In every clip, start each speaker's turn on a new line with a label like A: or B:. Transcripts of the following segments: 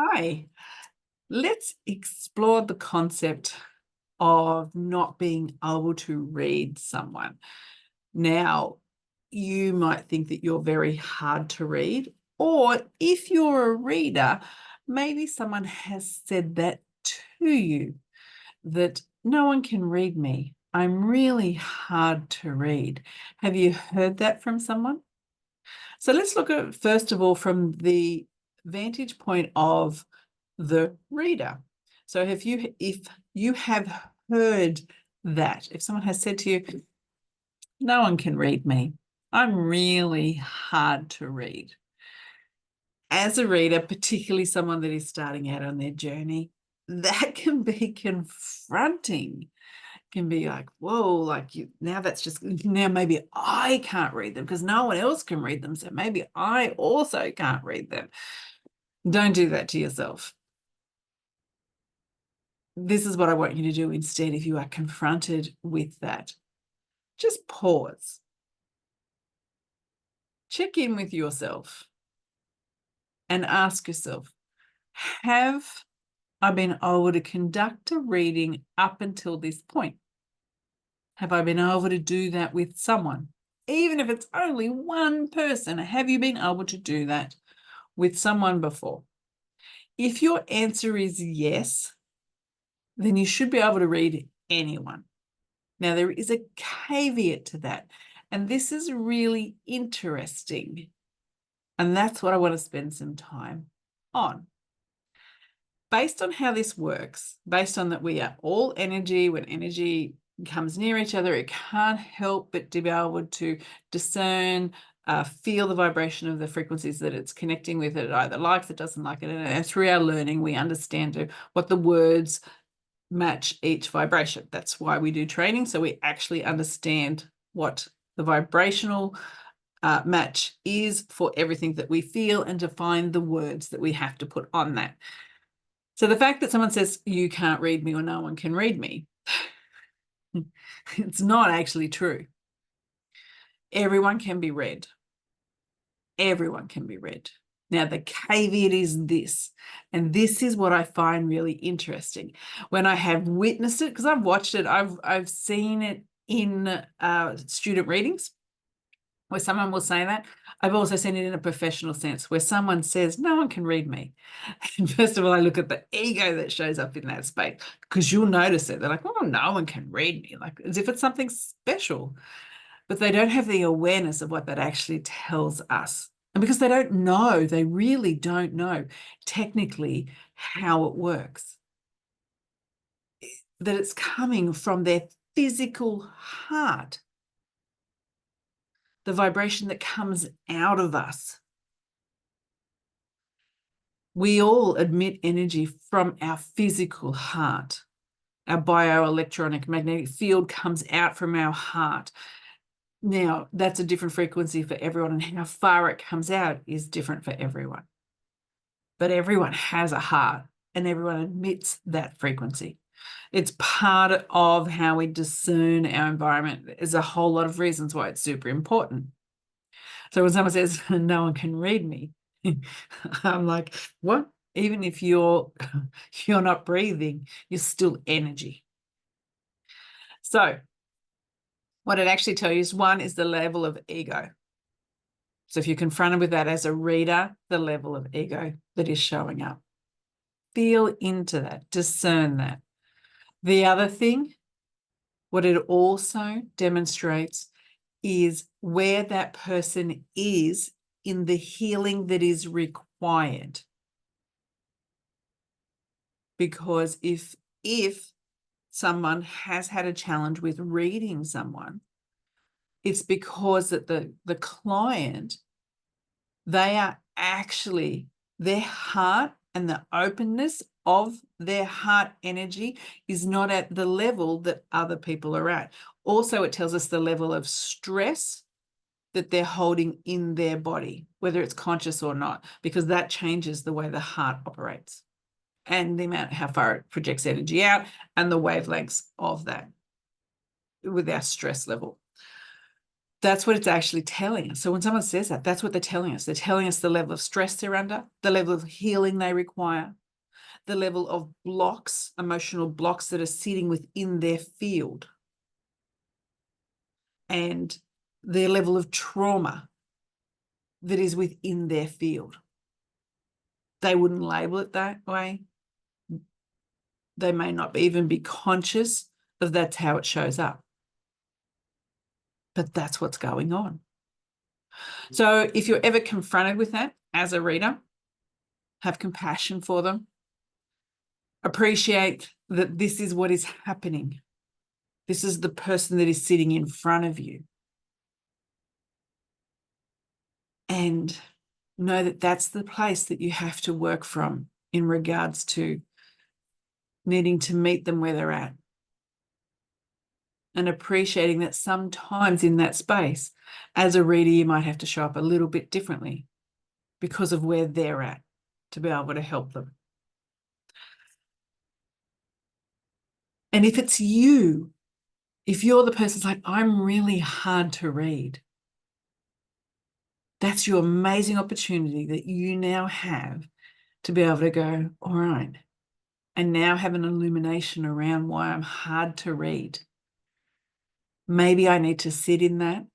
A: Hi, let's explore the concept of not being able to read someone. Now, you might think that you're very hard to read, or if you're a reader, maybe someone has said that to you, that no one can read me. I'm really hard to read. Have you heard that from someone? So let's look at, first of all, from the vantage point of the reader. So if you have heard that, if someone has said to you, no one can read me, I'm really hard to read. As a reader, particularly someone that is starting out on their journey, that can be confronting. Can be like, whoa, like now that's just, now maybe I can't read them because no one else can read them. So maybe I also can't read them. Don't do that to yourself. This is what I want you to do instead if you are confronted with that. Just pause. Check in with yourself and ask yourself, have I been able to conduct a reading up until this point? Have I been able to do that with someone? Even if it's only one person, have you been able to do that with someone before? If your answer is yes, then you should be able to read anyone. Now, there is a caveat to that, and this is really interesting. And that's what I want to spend some time on. Based on how this works, based on that we are all energy, when energy comes near each other, it can't help but to be able to discern, feel the vibration of the frequencies that it's connecting with. It either likes it, doesn't like it. And through our learning, we understand what the words match each vibration. That's why we do training, so we actually understand what the vibrational match is for everything that we feel and to find the words that we have to put on that. So the fact that someone says, you can't read me or no one can read me, it's not actually true. Everyone can be read. Everyone can be read. Now, the caveat is this, and this is what I find really interesting. When I have witnessed it, because I've watched it, I've seen it in student readings, where someone will say that. I've also seen it in a professional sense, where someone says, no one can read me. And first of all, I look at the ego that shows up in that space, because you'll notice it. They're like, oh, no one can read me, like as if it's something special. But they don't have the awareness of what that actually tells us. And because they don't know, they really don't know technically how it works. That it's coming from their physical heart, the vibration that comes out of us. We all emit energy from our physical heart. Our bioelectronic magnetic field comes out from our heart. Now, that's a different frequency for everyone, and how far it comes out is different for everyone. But everyone has a heart, and everyone emits that frequency. It's part of how we discern our environment. There's a whole lot of reasons why it's super important. So when someone says, no one can read me, I'm like, what? Even if you're not breathing, you're still energy. So what it actually tells you is, one is the level of ego. So if you're confronted with that as a reader, the level of ego that is showing up. Feel into that, discern that. The other thing, what it also demonstrates is where that person is in the healing that is required. Because if someone has had a challenge with reading someone, it's because that the client, they are actually, their heart and the openness of their heart energy is not at the level that other people are at. Also, it tells us the level of stress that they're holding in their body, whether it's conscious or not, because that changes the way the heart operates and the amount, how far it projects energy out, and the wavelengths of that with our stress level. That's what it's actually telling us. So when someone says that, that's what they're telling us. They're telling us the level of stress they're under, the level of healing they require, the level of blocks, emotional blocks that are sitting within their field, and their level of trauma that is within their field. They wouldn't label it that way. They may not even be conscious of that's how it shows up. But that's what's going on. So if you're ever confronted with that as a reader, have compassion for them. Appreciate that this is what is happening. This is the person that is sitting in front of you. And know that that's the place that you have to work from in regards to needing to meet them where they're at. And appreciating that sometimes in that space, as a reader, you might have to show up a little bit differently because of where they're at to be able to help them. And if it's you, if you're the person that's like, I'm really hard to read, that's your amazing opportunity that you now have to be able to go, all right, and now have an illumination around why I'm hard to read. Maybe I need to sit in that,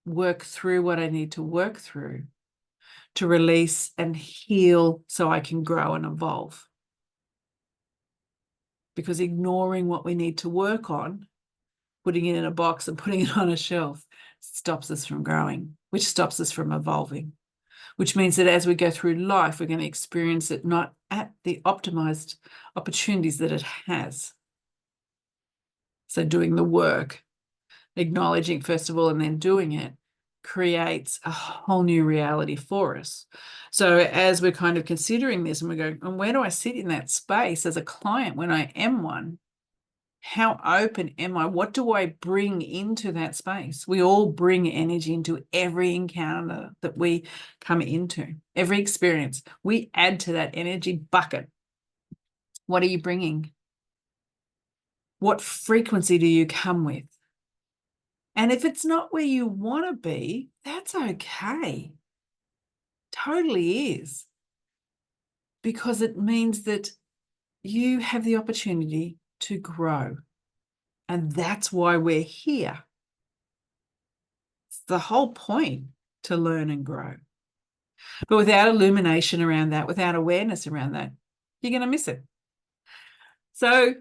A: work through what I need to work through to release and heal so I can grow and evolve. Because ignoring what we need to work on, putting it in a box and putting it on a shelf, stops us from growing, which stops us from evolving, which means that as we go through life, we're going to experience it not at the optimized opportunities that it has. So doing the work, acknowledging first of all, and then doing it, creates a whole new reality for us. So as we're kind of considering this and we go, and where do I sit in that space as a client when I am one? How open am I? What do I bring into that space? We all bring energy into every encounter that we come into, every experience. We add to that energy bucket. What are you bringing? What frequency do you come with? And if it's not where you want to be, that's okay. Totally is. Because it means that you have the opportunity to grow. And that's why we're here. It's the whole point, to learn and grow. But without illumination around that, without awareness around that, you're going to miss it. So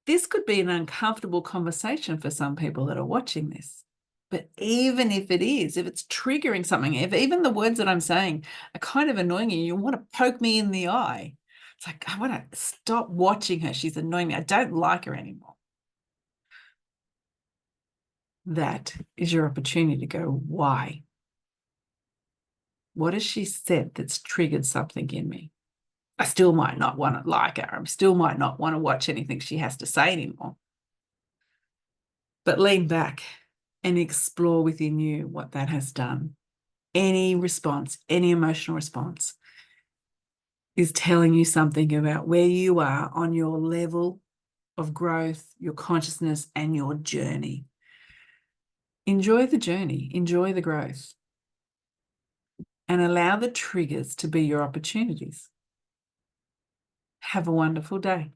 A: this could be an uncomfortable conversation for some people that are watching this. But even if it is, if it's triggering something, if even the words that I'm saying are kind of annoying you, you want to poke me in the eye. It's like, I want to stop watching her. She's annoying me. I don't like her anymore. That is your opportunity to go, why? What has she said that's triggered something in me? I still might not want to like her. I still might not want to watch anything she has to say anymore. But lean back and explore within you what that has done. Any response, any emotional response is telling you something about where you are on your level of growth, your consciousness, and your journey. Enjoy the journey, enjoy the growth, and allow the triggers to be your opportunities. Have a wonderful day.